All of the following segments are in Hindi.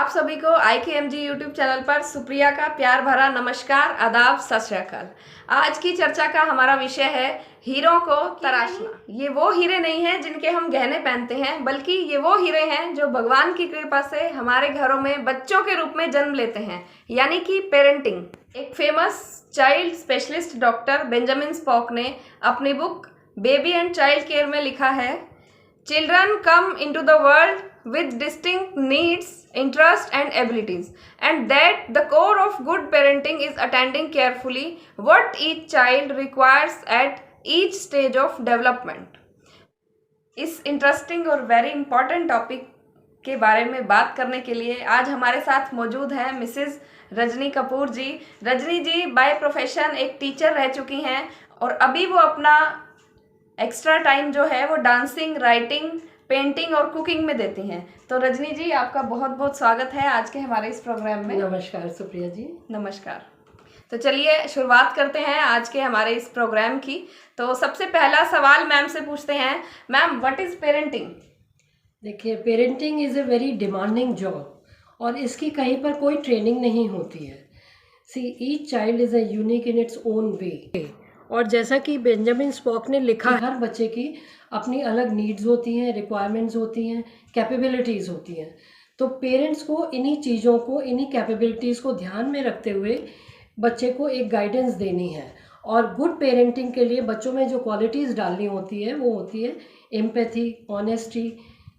आप सभी को IKMG यूट्यूब चैनल पर सुप्रिया का प्यार भरा नमस्कार, आदाब, सत श्री अकाल। आज की चर्चा का हमारा विषय है हीरों को तराशना। ये वो हीरे नहीं हैं जिनके हम गहने पहनते हैं, बल्कि ये वो हीरे हैं जो भगवान की कृपा से हमारे घरों में बच्चों के रूप में जन्म लेते हैं, यानी कि पेरेंटिंग। एक famous child specialist doctor Benjamin spoke ने अपनी book baby and child care में लिखा है, Children come into the world with distinct needs, interests and abilities, and that the core of good parenting is attending carefully what each child requires at each stage of development. इस इंटरेस्टिंग और वेरी इंपॉर्टेंट टॉपिक के बारे में बात करने के लिए आज हमारे साथ मौजूद हैं Mrs Rajni Kapoor ji. Rajni ji by profession एक टीचर रह चुकी हैं और अभी वो अपना एक्स्ट्रा टाइम जो है वो डांसिंग, राइटिंग, पेंटिंग और कुकिंग में देती हैं। तो रजनी जी, आपका बहुत बहुत स्वागत है आज के हमारे इस प्रोग्राम में। नमस्कार सुप्रिया जी। नमस्कार। तो चलिए शुरुआत करते हैं आज के हमारे इस प्रोग्राम की। तो सबसे पहला सवाल मैम से पूछते हैं, मैम व्हाट इज पेरेंटिंग? देखिए, parenting is a very demanding job और इसकी कहीं पर कोई ट्रेनिंग नहीं होती है। See each child is a unique in its own way. और जैसा कि बेंजामिन स्पॉक ने लिखा, हर बच्चे की अपनी अलग नीड्स होती हैं, रिक्वायरमेंट्स होती हैं, कैपेबिलिटीज़ होती हैं। तो पेरेंट्स को इन्हीं चीज़ों को, इन्हीं कैपेबिलिटीज़ को ध्यान में रखते हुए बच्चे को एक गाइडेंस देनी है। और गुड पेरेंटिंग के लिए बच्चों में जो क्वालिटीज़ डालनी होती है वो होती है empathy, honesty,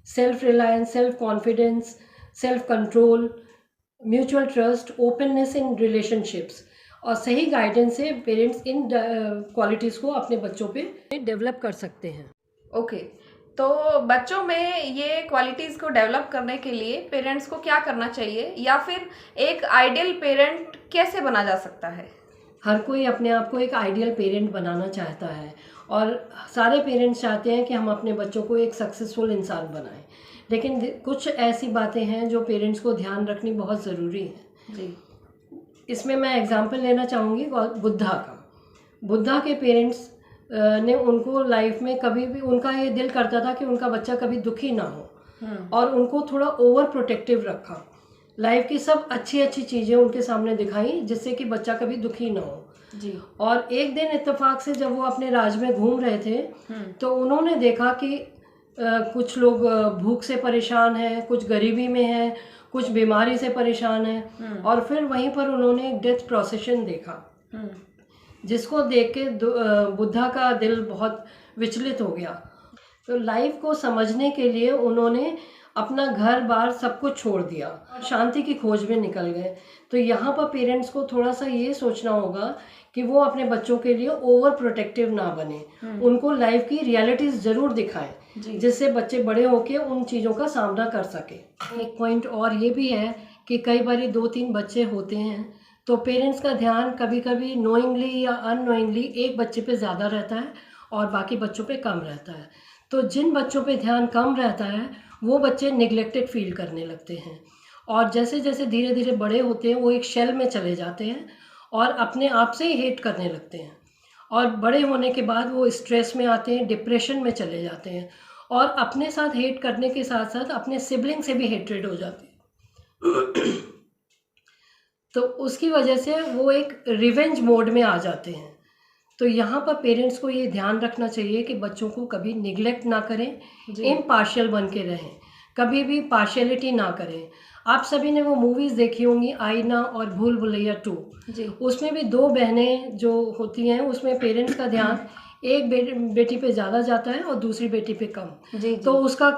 self reliance, self confidence, self control, mutual trust, openness in relationships. और सही गाइडेंस से पेरेंट्स इन क्वालिटीज़ को अपने बच्चों पे डेवलप कर सकते हैं। ओके, तो बच्चों में ये क्वालिटीज़ को डेवलप करने के लिए पेरेंट्स को क्या करना चाहिए, या फिर एक आइडियल पेरेंट कैसे बना जा सकता है? हर कोई अपने आप को एक आइडियल पेरेंट बनाना चाहता है और सारे पेरेंट्स चाहते हैं कि हम अपने बच्चों को एक सक्सेसफुल इंसान बनाएं। लेकिन कुछ ऐसी बातें हैं जो पेरेंट्स को ध्यान रखनी बहुत ज़रूरी है जी। इसमें मैं एग्जांपल लेना चाहूँगी बुद्धा का। बुद्धा के पेरेंट्स ने उनको लाइफ में कभी भी, उनका ये दिल करता था कि उनका बच्चा कभी दुखी ना हो और उनको थोड़ा ओवर प्रोटेक्टिव रखा। लाइफ की सब अच्छी अच्छी चीज़ें उनके सामने दिखाई जिससे कि बच्चा कभी दुखी ना हो जी। और एक दिन इत्तेफाक से जब वो अपने राज में घूम रहे थे तो उन्होंने देखा कि कुछ लोग भूख से परेशान हैं, कुछ गरीबी में हैं, कुछ बीमारी से परेशान हैं। और फिर वहीं पर उन्होंने एक डेथ प्रोसेशन देखा जिसको देख के बुद्धा का दिल बहुत विचलित हो गया। तो लाइफ को समझने के लिए उन्होंने अपना घर बार सब कुछ छोड़ दिया और शांति की खोज में निकल गए। तो यहाँ पर पेरेंट्स को थोड़ा सा ये सोचना होगा कि वो अपने बच्चों के लिए ओवर प्रोटेक्टिव ना बने, उनको लाइफ की रियलिटीज़ ज़रूर दिखाएं जिससे बच्चे बड़े होकर उन चीज़ों का सामना कर सके। एक पॉइंट और ये भी है कि कई बार 2-3 बच्चे होते हैं तो पेरेंट्स का ध्यान कभी कभी नोइंगली या अननोइंगली एक बच्चे पे ज़्यादा रहता है और बाकी बच्चों पे कम रहता है। तो जिन बच्चों पे ध्यान कम रहता है वो बच्चे निगलेक्टेड फील करने लगते हैं और जैसे जैसे धीरे धीरे बड़े होते हैं वो एक शेल में चले जाते हैं और अपने आप से ही हेट करने लगते हैं। और बड़े होने के बाद वो स्ट्रेस में आते हैं, डिप्रेशन में चले जाते हैं और अपने साथ हेट करने के साथ साथ अपने सिबलिंग से भी हेट्रेड हो जाते हैं। तो उसकी वजह से वो एक रिवेंज मोड में आ जाते हैं। तो यहाँ पर पेरेंट्स को ये ध्यान रखना चाहिए कि बच्चों को कभी निगलेक्ट ना करें, इम्पार्शियल बन के रहें, कभी भी पार्शियलिटी ना करें। आप सभी ने वो मूवीज़ देखी होंगी, आईना और भूल भुलैया 2। उसमें भी 2 बहनें जो होती हैं उसमें पेरेंट्स का ध्यान एक बेटी पे ज़्यादा जाता है और दूसरी बेटी पे कम। तो उसका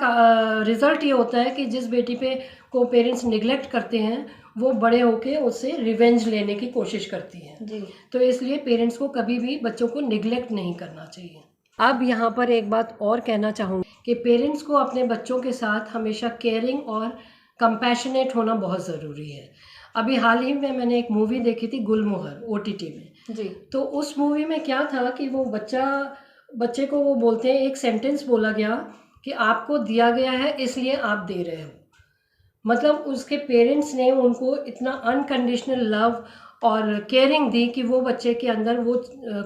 रिज़ल्ट ये होता है कि जिस बेटी पे को पेरेंट्स निगलेक्ट करते हैं वो बड़े होके उससे रिवेंज लेने की कोशिश करती हैं। तो इसलिए पेरेंट्स को कभी भी बच्चों को निगलेक्ट नहीं करना चाहिए। अब यहाँ पर एक बात और कहना चाहूँगी कि पेरेंट्स को अपने बच्चों के साथ हमेशा केयरिंग और कंपैशनेट होना बहुत ज़रूरी है। अभी हाल ही में मैंने एक मूवी देखी थी, गुलमोहर, OTT में जी। तो उस मूवी में क्या था कि वो बच्चे को वो बोलते हैं, एक सेंटेंस बोला गया कि आपको दिया गया है इसलिए आप दे रहे हो। मतलब उसके पेरेंट्स ने उनको इतना अनकंडीशनल लव और केयरिंग दी कि वो बच्चे के अंदर वो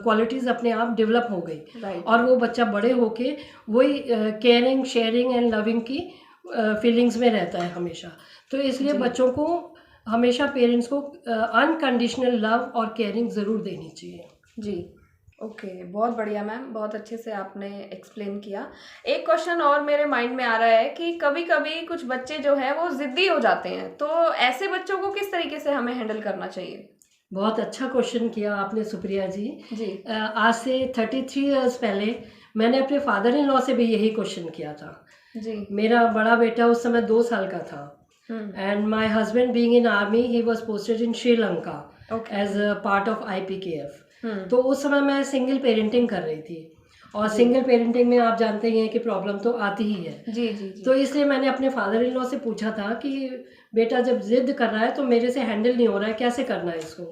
क्वालिटीज़ अपने आप डेवलप हो गई और वो बच्चा बड़े होके वही केयरिंग, शेयरिंग एंड लविंग की फीलिंग्स में रहता है हमेशा। तो इसलिए बच्चों को हमेशा पेरेंट्स को अनकंडीशनल लव और केयरिंग ज़रूर देनी चाहिए। जी, ओके, बहुत बढ़िया मैम, बहुत अच्छे से आपने एक्सप्लेन किया। एक क्वेश्चन और मेरे माइंड में आ रहा है कि कभी-कभी कुछ बच्चे जो हैं वो ज़िद्दी हो जाते हैं, तो ऐसे बच्चों को किस तरीके से हमें हैंडल करना चाहिए? बहुत अच्छा क्वेश्चन किया आपने सुप्रिया जी। जी। आज से 33 इयर्स पहले मैंने अपने फादर इन लॉ से भी यही क्वेश्चन किया था। जी। मेरा बड़ा बेटा उस समय 2 साल का था and my husband being in army he was posted in Sri Lanka as a part of IPKF। तो उस समय मैं सिंगल पेरेंटिंग कर रही थी और सिंगल पेरेंटिंग में आप जानते ही हैं कि प्रॉब्लम तो आती ही है। जी जी जी। तो इसलिए मैंने अपने फादर इन लॉ से पूछा था कि बेटा जब जिद कर रहा है तो मेरे से हैंडल नहीं हो रहा है, कैसे करना है इसको।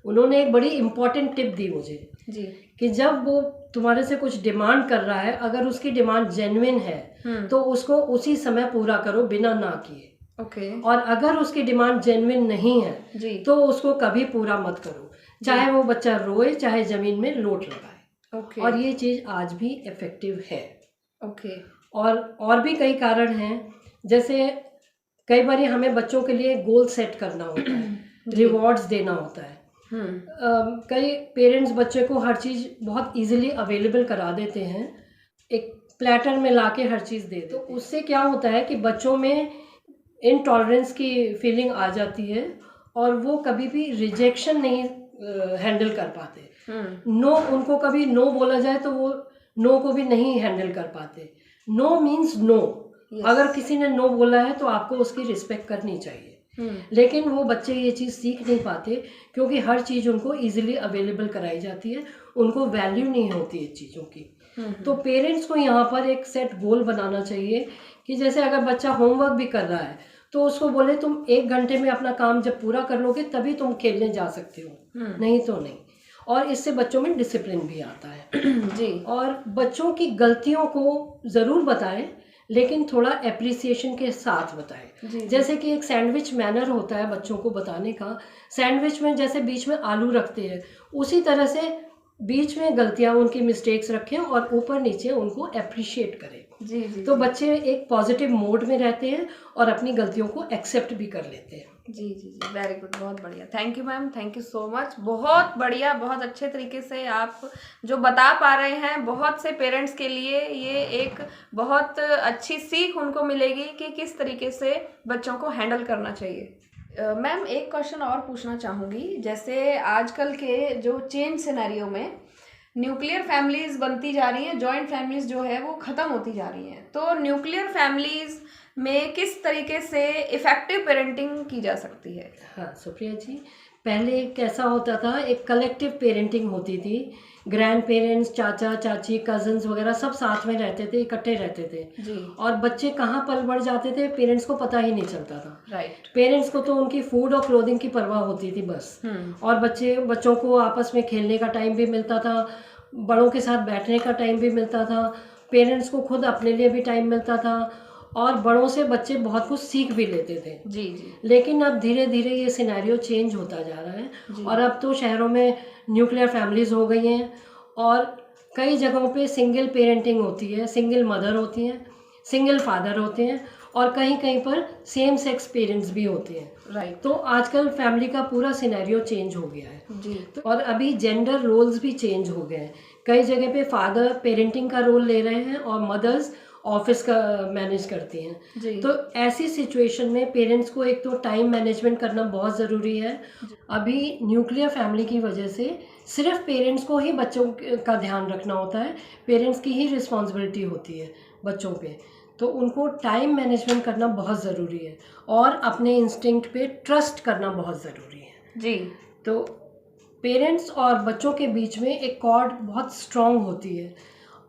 उन्होंने एक बड़ी इम्पोर्टेंट टिप दी मुझे जी। कि जब वो तुम्हारे से कुछ डिमांड कर रहा है, अगर उसकी डिमांड जेन्युइन है तो उसको उसी समय पूरा करो बिना ना किए। ओके। और अगर उसकी डिमांड जेन्युइन नहीं है जी। तो उसको कभी पूरा मत करो, चाहे वो बच्चा रोए चाहे जमीन में लोट लगाए। ओके। और ये चीज आज भी इफेक्टिव है। ओके। और भी कई कारण हैं, जैसे कई बार हमें बच्चों के लिए गोल सेट करना होता है, रिवॉर्ड्स देना होता है। कई पेरेंट्स बच्चे को हर चीज़ बहुत इजीली अवेलेबल करा देते हैं, एक प्लेटर में लाके हर चीज़ दे दो। तो उससे क्या होता है कि बच्चों में इनटॉलरेंस की फीलिंग आ जाती है और वो कभी भी रिजेक्शन नहीं हैंडल कर पाते। नो, उनको कभी नो बोला जाए तो वो नो को भी नहीं हैंडल कर पाते। No means no. अगर किसी ने नो बोला है तो आपको उसकी रिस्पेक्ट करनी चाहिए। लेकिन वो बच्चे ये चीज़ सीख नहीं पाते क्योंकि हर चीज़ उनको इजीली अवेलेबल कराई जाती है, उनको वैल्यू नहीं होती है चीज़ों की। तो पेरेंट्स को यहाँ पर एक सेट गोल बनाना चाहिए कि जैसे अगर बच्चा होमवर्क भी कर रहा है तो उसको बोले तुम 1 घंटे में अपना काम जब पूरा कर लोगे तभी तुम खेलने जा सकते हो, नहीं तो नहीं। और इससे बच्चों में डिसिप्लिन भी आता है। जी। और बच्चों की गलतियों को ज़रूर बताएं, लेकिन थोड़ा एप्रिसिएशन के साथ बताएं। जैसे कि एक सैंडविच मैनर होता है बच्चों को बताने का, सैंडविच में जैसे बीच में आलू रखते हैं, उसी तरह से बीच में गलतियां, उनकी मिस्टेक्स रखें और ऊपर नीचे उनको अप्रिशिएट करें। जी जी। तो बच्चे एक पॉजिटिव मोड में रहते हैं और अपनी गलतियों को एक्सेप्ट भी कर लेते हैं। जी जी जी, वेरी गुड, बहुत बढ़िया। Thank you ma'am, thank you so much. बहुत बढ़िया, बहुत अच्छे तरीके से आप जो बता पा रहे हैं, बहुत से पेरेंट्स के लिए ये एक बहुत अच्छी सीख उनको मिलेगी कि किस तरीके से बच्चों को हैंडल करना चाहिए। मैम, एक क्वेश्चन और पूछना चाहूँगी। जैसे आजकल के जो चेंज सिनेरियो में न्यूक्लियर फैमिलीज बनती जा रही हैं, जॉइंट फैमिलीज जो है वो ख़त्म होती जा रही हैं, तो न्यूक्लियर फैमिलीज में किस तरीके से इफ़ेक्टिव पेरेंटिंग की जा सकती है? हाँ सुप्रिया जी, पहले कैसा होता था, एक कलेक्टिव पेरेंटिंग होती थी। ग्रैंड पेरेंट्स, चाचा चाची, कजन्स वगैरह सब साथ में रहते थे, इकट्ठे रहते थे। जी। और बच्चे कहाँ पल बढ़ जाते थे पेरेंट्स को पता ही नहीं चलता था। राइट। पेरेंट्स को तो उनकी फूड और क्लोथिंग की परवाह होती थी बस। और बच्चों को आपस में खेलने का टाइम भी मिलता था, बड़ों के साथ बैठने का टाइम भी मिलता था, पेरेंट्स को खुद अपने लिए भी टाइम मिलता था और बड़ों से बच्चे बहुत कुछ सीख भी लेते थे। जी जी। लेकिन अब धीरे धीरे ये सिनेरियो चेंज होता जा रहा है और अब तो शहरों में न्यूक्लियर फैमिलीज हो गई हैं और कई जगहों पे सिंगल पेरेंटिंग होती है, सिंगल मदर होती हैं, सिंगल फादर होते हैं और कहीं कहीं पर सेम सेक्स पेरेंट्स भी होते हैं। राइट। तो आजकल फैमिली का पूरा सिनेरियो चेंज हो गया है। जी। तो और अभी जेंडर रोल्स भी चेंज हो गए हैं। कई जगह पे फादर पेरेंटिंग का रोल ले रहे हैं और मदर्स ऑफिस का मैनेज करती हैं। जी। तो ऐसी सिचुएशन में पेरेंट्स को एक तो टाइम मैनेजमेंट करना बहुत ज़रूरी है। अभी न्यूक्लियर फैमिली की वजह से सिर्फ पेरेंट्स को ही बच्चों का ध्यान रखना होता है, पेरेंट्स की ही रिस्पॉन्सिबिलिटी होती है बच्चों पे। तो उनको टाइम मैनेजमेंट करना बहुत ज़रूरी है और अपने इंस्टिंक्ट पे ट्रस्ट करना बहुत ज़रूरी है। जी। तो पेरेंट्स और बच्चों के बीच में एक कॉर्ड बहुत स्ट्रॉन्ग होती है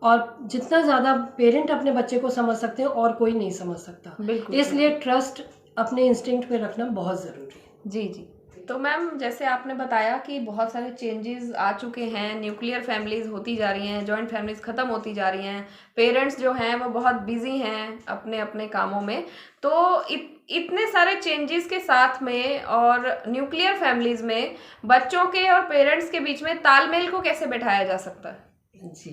और जितना ज़्यादा पेरेंट अपने बच्चे को समझ सकते हैं और कोई नहीं समझ सकता। बिल्कुल। इसलिए ट्रस्ट अपने इंस्टिंक्ट पे रखना बहुत ज़रूरी है। जी जी। तो मैम, जैसे आपने बताया कि बहुत सारे चेंजेस आ चुके हैं, न्यूक्लियर फैमिलीज होती जा रही हैं, जॉइंट फैमिलीज ख़त्म होती जा रही हैं, पेरेंट्स जो हैं वो बहुत बिजी हैं अपने अपने कामों में। तो इतने सारे चेंजेस के साथ में और न्यूक्लियर फैमिलीज में बच्चों के और पेरेंट्स के बीच में तालमेल को कैसे बैठाया जा सकता है? जी,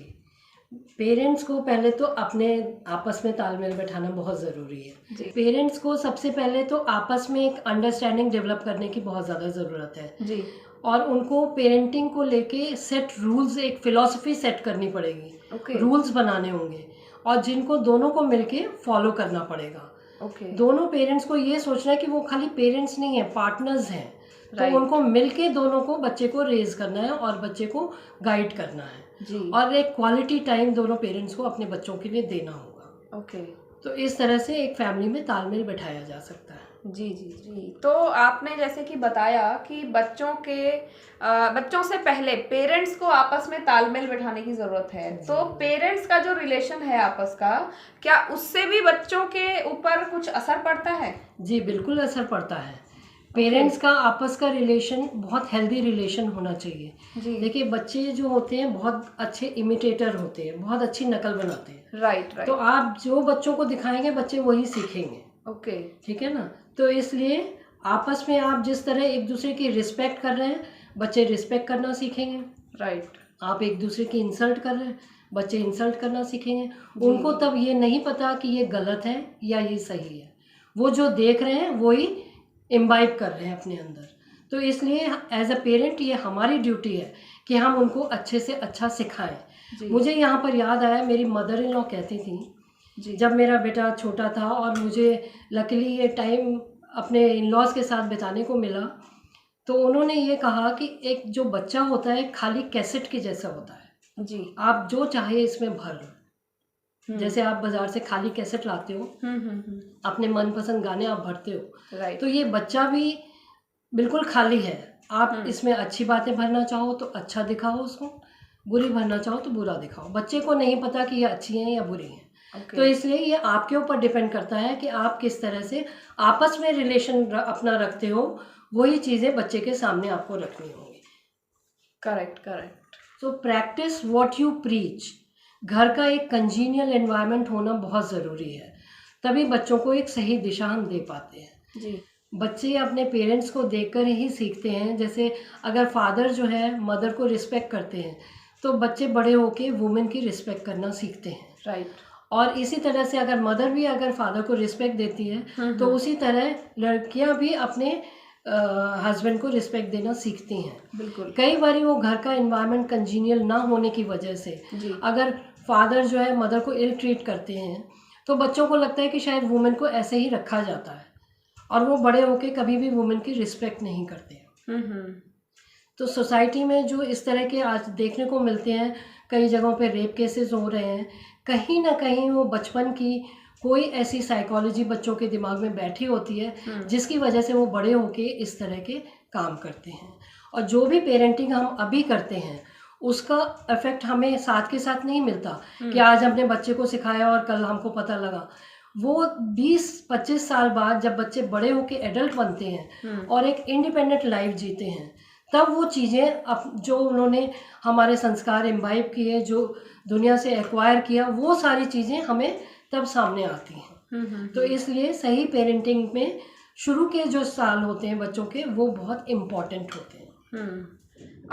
पेरेंट्स को पहले तो अपने आपस में तालमेल बैठाना बहुत ज़रूरी है। जी पेरेंट्स को सबसे पहले तो आपस में एक अंडरस्टैंडिंग डेवलप करने की बहुत ज़्यादा ज़रूरत है, जी और उनको पेरेंटिंग को लेके सेट रूल्स, एक फिलॉसफी सेट करनी पड़ेगी। ओके रूल्स बनाने होंगे और जिनको दोनों को मिलके फॉलो करना पड़ेगा। ओके दोनों पेरेंट्स को ये सोचना है कि वो खाली पेरेंट्स नहीं है, पार्टनर्स हैं। तो Right. उनको मिलके दोनों को बच्चे को रेज करना है और बच्चे को गाइड करना है, जी और एक क्वालिटी टाइम दोनों पेरेंट्स को अपने बच्चों के लिए देना होगा। ओके तो इस तरह से एक फैमिली में तालमेल बैठाया जा सकता है। जी जी जी। तो आपने जैसे कि बताया कि बच्चों से पहले पेरेंट्स को आपस में तालमेल बैठाने की जरूरत है। तो पेरेंट्स का जो रिलेशन है आपस का, क्या उससे भी बच्चों के ऊपर कुछ असर पड़ता है? जी बिल्कुल असर पड़ता है। पेरेंट्स का आपस का रिलेशन बहुत हेल्दी रिलेशन होना चाहिए। जी देखिए, बच्चे जो होते हैं बहुत अच्छे इमिटेटर होते हैं, बहुत अच्छी नकल बनाते हैं। राइट तो राइट आप जो बच्चों को दिखाएंगे बच्चे वही सीखेंगे। ओके ठीक है ना? तो इसलिए आपस में आप जिस तरह एक दूसरे की रिस्पेक्ट कर रहे हैं, बच्चे रिस्पेक्ट करना सीखेंगे। राइट आप एक दूसरे की इंसल्ट कर रहे हैं, बच्चे इंसल्ट करना सीखेंगे। जी। उनको तब ये नहीं पता कि ये गलत है या ये सही है। वो जो देख रहे हैं वही इम्बाइब कर रहे हैं अपने अंदर। तो इसलिए एज अ पेरेंट ये हमारी ड्यूटी है कि हम उनको अच्छे से अच्छा सिखाएं। जी मुझे यहाँ पर याद आया, मेरी मदर इन लॉ कहती थी, जी जब मेरा बेटा छोटा था और मुझे लकीली ये टाइम अपने इन लॉज के साथ बिताने को मिला, तो उन्होंने ये कहा कि एक जो बच्चा होता है खाली कैसेट के जैसा होता है। जी आप जो चाहे इसमें भर लो। जैसे आप बाजार से खाली कैसेट लाते हो, अपने मनपसंद गाने आप भरते हो, राइट तो ये बच्चा भी बिल्कुल खाली है। आप इसमें अच्छी बातें भरना चाहो तो अच्छा दिखाओ उसको, बुरी भरना चाहो तो बुरा दिखाओ। बच्चे को नहीं पता कि ये अच्छी हैं या बुरी हैं। तो इसलिए ये आपके ऊपर डिपेंड करता है कि आप किस तरह से आपस में रिलेशन अपना रखते हो। वही चीज़ें बच्चे के सामने आपको रखनी होंगी। Correct correct so practice what you preach. घर का एक कंजीनियल एनवायरनमेंट होना बहुत ज़रूरी है, तभी बच्चों को एक सही दिशा हम दे पाते हैं। जी बच्चे अपने पेरेंट्स को देखकर ही सीखते हैं। जैसे अगर फादर जो है मदर को रिस्पेक्ट करते हैं, तो बच्चे बड़े होके वुमेन की रिस्पेक्ट करना सीखते हैं। राइट और इसी तरह से अगर मदर भी अगर फादर को रिस्पेक्ट देती है, तो उसी तरह लड़कियां भी अपने हस्बैंड को रिस्पेक्ट देना सीखती हैं। बिल्कुल कई बार वो घर का एनवायरनमेंट कंजीनियल ना होने की वजह से जी अगर फादर जो है मदर को इल ट्रीट करते हैं, तो बच्चों को लगता है कि शायद वुमेन को ऐसे ही रखा जाता है, और वो बड़े होके कभी भी वुमेन की रिस्पेक्ट नहीं करते। तो सोसाइटी में जो इस तरह के आज देखने को मिलते हैं, कई जगहों पे रेप केसेस हो रहे हैं, कहीं ना कहीं वो बचपन की कोई ऐसी साइकोलॉजी बच्चों के दिमाग में बैठी होती है जिसकी वजह से वो बड़े होके इस तरह के काम करते हैं। और जो भी पेरेंटिंग हम अभी करते हैं उसका इफेक्ट हमें साथ के साथ नहीं मिलता कि आज हमने बच्चे को सिखाया और कल हमको पता लगा। वो 20-25 साल बाद जब बच्चे बड़े होके एडल्ट बनते हैं और एक इंडिपेंडेंट लाइफ जीते हैं, तब वो चीज़ें जो उन्होंने हमारे संस्कार इम्बाइब किए, जो दुनिया से एक्वायर किया, वो सारी चीज़ें हमें तब सामने आती हैं। तो इसलिए सही पेरेंटिंग में शुरू के जो साल होते हैं बच्चों के, वो बहुत इम्पॉर्टेंट होते हैं।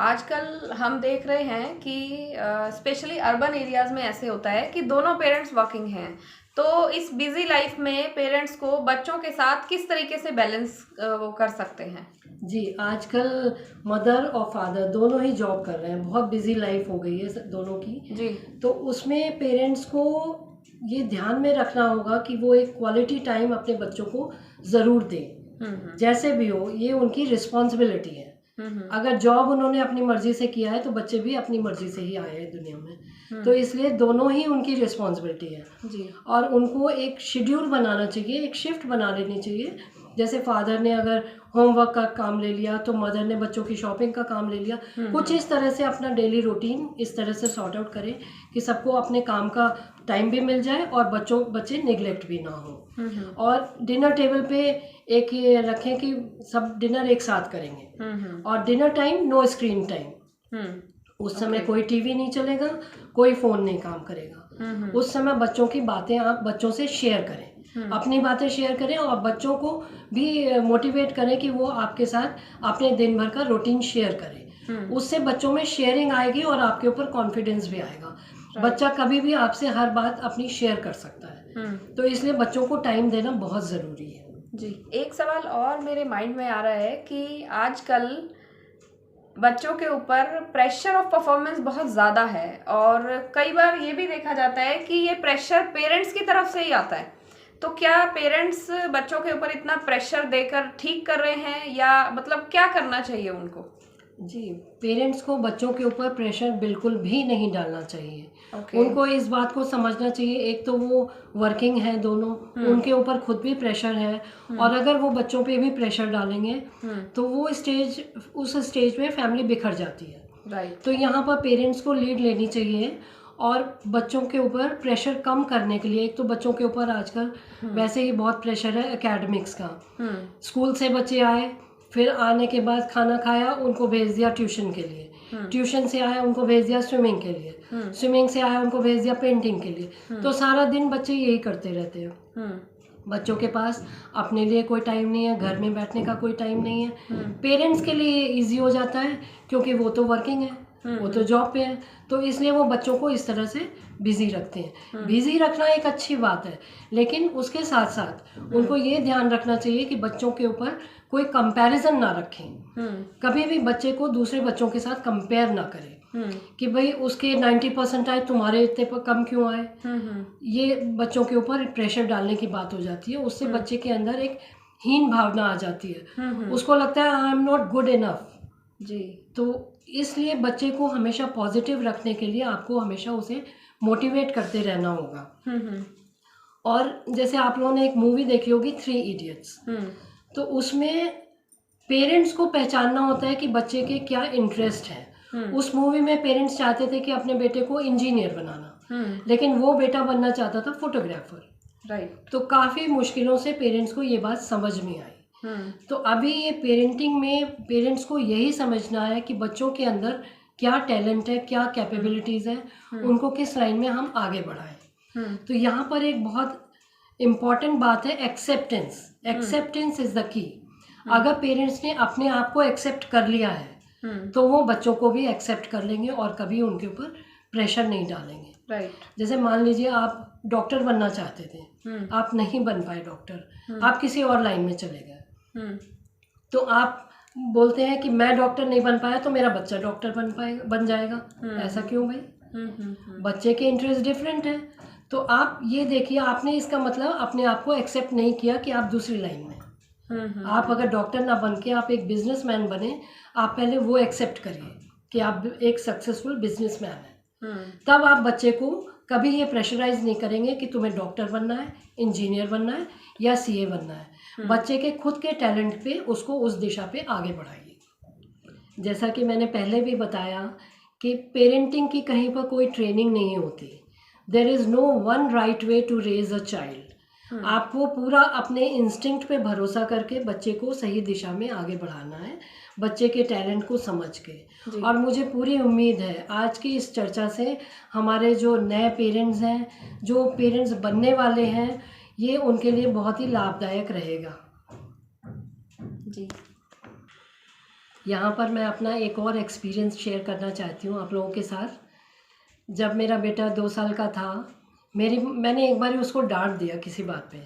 आजकल हम देख रहे हैं कि स्पेशली अर्बन एरियाज में ऐसे होता है कि दोनों पेरेंट्स वर्किंग हैं। तो इस बिजी लाइफ में पेरेंट्स को बच्चों के साथ किस तरीके से बैलेंस वो कर सकते हैं? जी, आजकल मदर और फादर दोनों ही जॉब कर रहे हैं, बहुत बिजी लाइफ हो गई है दोनों की। जी तो उसमें पेरेंट्स को ये ध्यान में रखना होगा कि वो एक क्वालिटी टाइम अपने बच्चों को ज़रूर दें। जैसे भी हो, ये उनकी रिस्पॉन्सिबिलिटी है। अगर जॉब उन्होंने अपनी मर्जी से किया है तो बच्चे भी अपनी मर्जी से ही आए हैं दुनिया में। तो इसलिए दोनों ही उनकी रिस्पॉन्सिबिलिटी है जी और उनको एक शेड्यूल बनाना चाहिए, एक शिफ्ट बना लेनी चाहिए। जैसे फादर ने अगर होमवर्क का काम ले लिया तो मदर ने बच्चों की शॉपिंग का काम ले लिया। कुछ इस तरह से अपना डेली रूटीन इस तरह से सॉर्ट आउट करें कि सबको अपने काम का टाइम भी मिल जाए और बच्चे निगलेक्ट भी ना हो। और डिनर टेबल पे एक ये रखें कि सब डिनर एक साथ करेंगे और dinner time no screen time. उस समय कोई टीवी नहीं चलेगा, कोई फ़ोन नहीं काम करेगा। उस समय बच्चों की बातें आप बच्चों से शेयर करें, अपनी बातें शेयर करें और बच्चों को भी मोटिवेट करें कि वो आपके साथ अपने दिन भर का रूटीन शेयर करें। उससे बच्चों में शेयरिंग आएगी और आपके ऊपर कॉन्फिडेंस भी आएगा। बच्चा कभी भी आपसे हर बात अपनी शेयर कर सकता है, तो इसलिए बच्चों को टाइम देना बहुत ज़रूरी है। जी, एक सवाल और मेरे माइंड में आ रहा है कि आजकल बच्चों के ऊपर प्रेशर ऑफ परफॉर्मेंस बहुत ज़्यादा है, और कई बार ये भी देखा जाता है कि ये प्रेशर पेरेंट्स की तरफ से ही आता है। तो क्या पेरेंट्स बच्चों के ऊपर इतना प्रेशर देकर ठीक कर रहे हैं, या मतलब क्या करना चाहिए उनको? जी, पेरेंट्स को बच्चों के ऊपर प्रेशर बिल्कुल भी नहीं डालना चाहिए। ओके। उनको इस बात को समझना चाहिए, एक तो वो वर्किंग है दोनों, उनके ऊपर खुद भी प्रेशर है, और अगर वो बच्चों पे भी प्रेशर डालेंगे तो वो उस स्टेज पे फैमिली बिखर जाती है। राइट। तो यहाँ पर पेरेंट्स को लीड लेनी चाहिए, और बच्चों के ऊपर प्रेशर कम करने के लिए, एक तो बच्चों के ऊपर आजकल वैसे ही बहुत प्रेशर है एकेडमिक्स का। स्कूल से बच्चे आए, फिर आने के बाद खाना खाया, उनको भेज दिया ट्यूशन के लिए, ट्यूशन से आया उनको भेज दिया स्विमिंग के लिए, स्विमिंग से आया उनको भेज दिया पेंटिंग के लिए। तो सारा दिन बच्चे यही करते रहते हैं। बच्चों के पास अपने लिए कोई टाइम नहीं है, घर में बैठने का कोई टाइम नहीं है। पेरेंट्स के लिए इजी हो जाता है क्योंकि वो तो वर्किंग है, वो तो जॉब पे है, तो इसलिए वो बच्चों को इस तरह से बिजी रखते हैं। बिजी रखना एक अच्छी बात है, लेकिन उसके साथ साथ उनको ये ध्यान रखना चाहिए कि बच्चों के ऊपर कोई कंपैरिजन ना रखें। कभी भी बच्चे को दूसरे बच्चों के साथ कंपेयर ना करें कि भाई उसके 90% आए, तुम्हारे इतने पर कम क्यों आए। ये बच्चों के ऊपर प्रेशर डालने की बात हो जाती है। उससे बच्चे के अंदर एक हीन भावना आ जाती है, उसको लगता है I am not good enough. जी। तो इसलिए बच्चे को हमेशा पॉजिटिव रखने के लिए आपको हमेशा उसे मोटिवेट करते रहना होगा। और जैसे आप लोगों ने एक मूवी देखी होगी 3 इडियट्स, तो उसमें पेरेंट्स को पहचानना होता है कि बच्चे के क्या इंटरेस्ट है। उस मूवी में पेरेंट्स चाहते थे कि अपने बेटे को इंजीनियर बनाना, लेकिन वो बेटा बनना चाहता था फोटोग्राफर। राइट। तो काफ़ी मुश्किलों से पेरेंट्स को ये बात समझ में आई। तो अभी ये पेरेंटिंग में पेरेंट्स को यही समझना है कि बच्चों के अंदर क्या टैलेंट है, क्या कैपेबिलिटीज़ है, उनको किस लाइन में हम आगे बढ़ाएं। तो यहाँ पर एक बहुत इम्पॉर्टेंट बात है acceptance. Acceptance is the key. अगर पेरेंट्स ने अपने आप को एक्सेप्ट कर लिया है तो वो बच्चों को भी एक्सेप्ट कर लेंगे और कभी उनके ऊपर प्रेशर नहीं डालेंगे। राइट। जैसे मान लीजिए आप डॉक्टर बनना चाहते थे, आप नहीं बन पाए डॉक्टर, आप किसी और लाइन में चले गए, तो आप बोलते हैं कि मैं डॉक्टर नहीं बन पाया तो मेरा बच्चा डॉक्टर बन जाएगा। ऐसा क्यों भाई? बच्चे के इंटरेस्ट डिफरेंट है। तो आप ये देखिए, आपने इसका मतलब अपने आप को एक्सेप्ट नहीं किया कि आप दूसरी लाइन में। आप अगर डॉक्टर ना बन के आप एक बिजनेसमैन बने, आप पहले वो एक्सेप्ट करिए कि आप एक सक्सेसफुल बिजनेसमैन हैं। तब आप बच्चे को कभी ये प्रेशराइज नहीं करेंगे कि तुम्हें डॉक्टर बनना है, इंजीनियर बनना है या सीए बनना है। बच्चे के खुद के टैलेंट पे उसको उस दिशा पे आगे बढ़ाइए। जैसा कि मैंने पहले भी बताया कि पेरेंटिंग की कहीं पर कोई ट्रेनिंग नहीं होती। There is no one right way to raise a child. आपको पूरा अपने इंस्टिंक्ट पे भरोसा करके बच्चे को सही दिशा में आगे बढ़ाना है, बच्चे के टैलेंट को समझ के। और मुझे पूरी उम्मीद है आज की इस चर्चा से हमारे जो नए पेरेंट्स हैं, जो पेरेंट्स बनने वाले हैं, ये उनके लिए बहुत ही लाभदायक रहेगा। जी। यहाँ पर मैं अपना एक और एक्सपीरियंस शेयर करना चाहती हूँ आप लोगों के साथ। जब मेरा बेटा 2 साल का था, मैंने एक बार उसको डांट दिया किसी बात पे,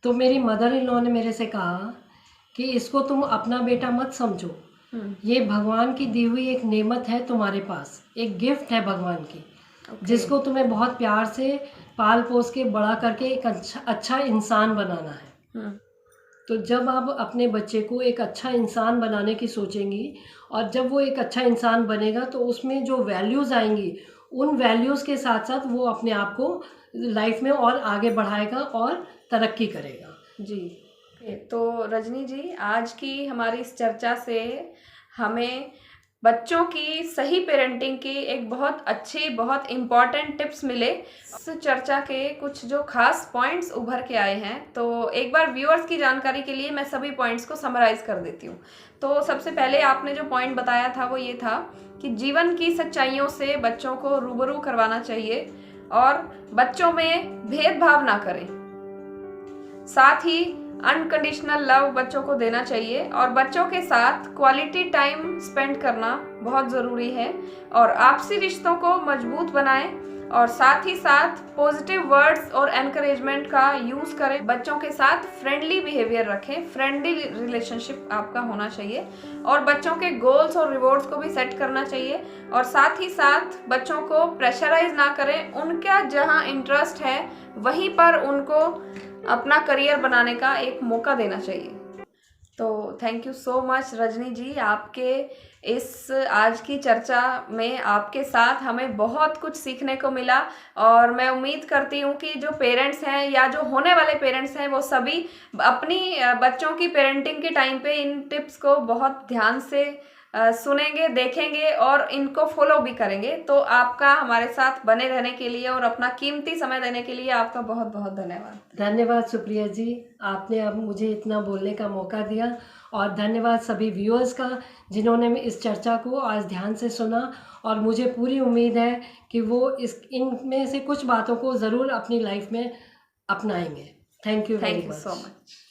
तो मेरी मदर इन लॉ ने मेरे से कहा कि इसको तुम अपना बेटा मत समझो, ये भगवान की दी हुई एक नेमत है तुम्हारे पास, एक गिफ्ट है भगवान की, जिसको तुम्हें बहुत प्यार से पाल पोस के बड़ा करके एक अच्छा इंसान बनाना है। तो जब आप अपने बच्चे को एक अच्छा इंसान बनाने की सोचेंगी, और जब वो एक अच्छा इंसान बनेगा तो उसमें जो वैल्यूज़ आएंगी, उन वैल्यूज़ के साथ साथ वो अपने आप को लाइफ में और आगे बढ़ाएगा और तरक्की करेगा। जी। तो रजनी जी, आज की हमारी इस चर्चा से हमें बच्चों की सही पेरेंटिंग की एक बहुत अच्छी, बहुत इम्पॉर्टेंट टिप्स मिले। इस चर्चा के कुछ जो खास पॉइंट्स उभर के आए हैं, तो एक बार व्यूअर्स की जानकारी के लिए मैं सभी पॉइंट्स को समराइज कर देती हूँ। तो सबसे पहले आपने जो पॉइंट बताया था वो ये था कि जीवन की सच्चाइयों से बच्चों को रूबरू करवाना चाहिए और बच्चों में भेदभाव ना करें। साथ ही अनकंडीशनल लव बच्चों को देना चाहिए और बच्चों के साथ क्वालिटी टाइम स्पेंड करना बहुत ज़रूरी है और आपसी रिश्तों को मजबूत बनाएं और साथ ही साथ पॉजिटिव वर्ड्स और एनकरेजमेंट का यूज़ करें। बच्चों के साथ फ्रेंडली बिहेवियर रखें, फ्रेंडली रिलेशनशिप आपका होना चाहिए और बच्चों के गोल्स और रिवॉर्ड्स को भी सेट करना चाहिए और साथ ही साथ बच्चों को प्रेशराइज ना करें। उनका जहां इंटरेस्ट है वहीं पर उनको अपना करियर बनाने का एक मौका देना चाहिए। तो thank you so much Rajni ji, आपके इस आज की चर्चा में आपके साथ हमें बहुत कुछ सीखने को मिला और मैं उम्मीद करती हूँ कि जो पेरेंट्स हैं या जो होने वाले पेरेंट्स हैं वो सभी अपनी बच्चों की पेरेंटिंग के टाइम पे इन टिप्स को बहुत ध्यान से सुनेंगे, देखेंगे और इनको फॉलो भी करेंगे। तो आपका हमारे साथ बने रहने के लिए और अपना कीमती समय देने के लिए आपका बहुत बहुत धन्यवाद। धन्यवाद सुप्रिया जी, आपने अब मुझे इतना बोलने का मौका दिया और धन्यवाद सभी व्यूअर्स का जिन्होंने इस चर्चा को आज ध्यान से सुना और मुझे पूरी उम्मीद है कि वो इनमें से कुछ बातों को ज़रूर अपनी लाइफ में अपनाएंगे। Thank you very much. So much.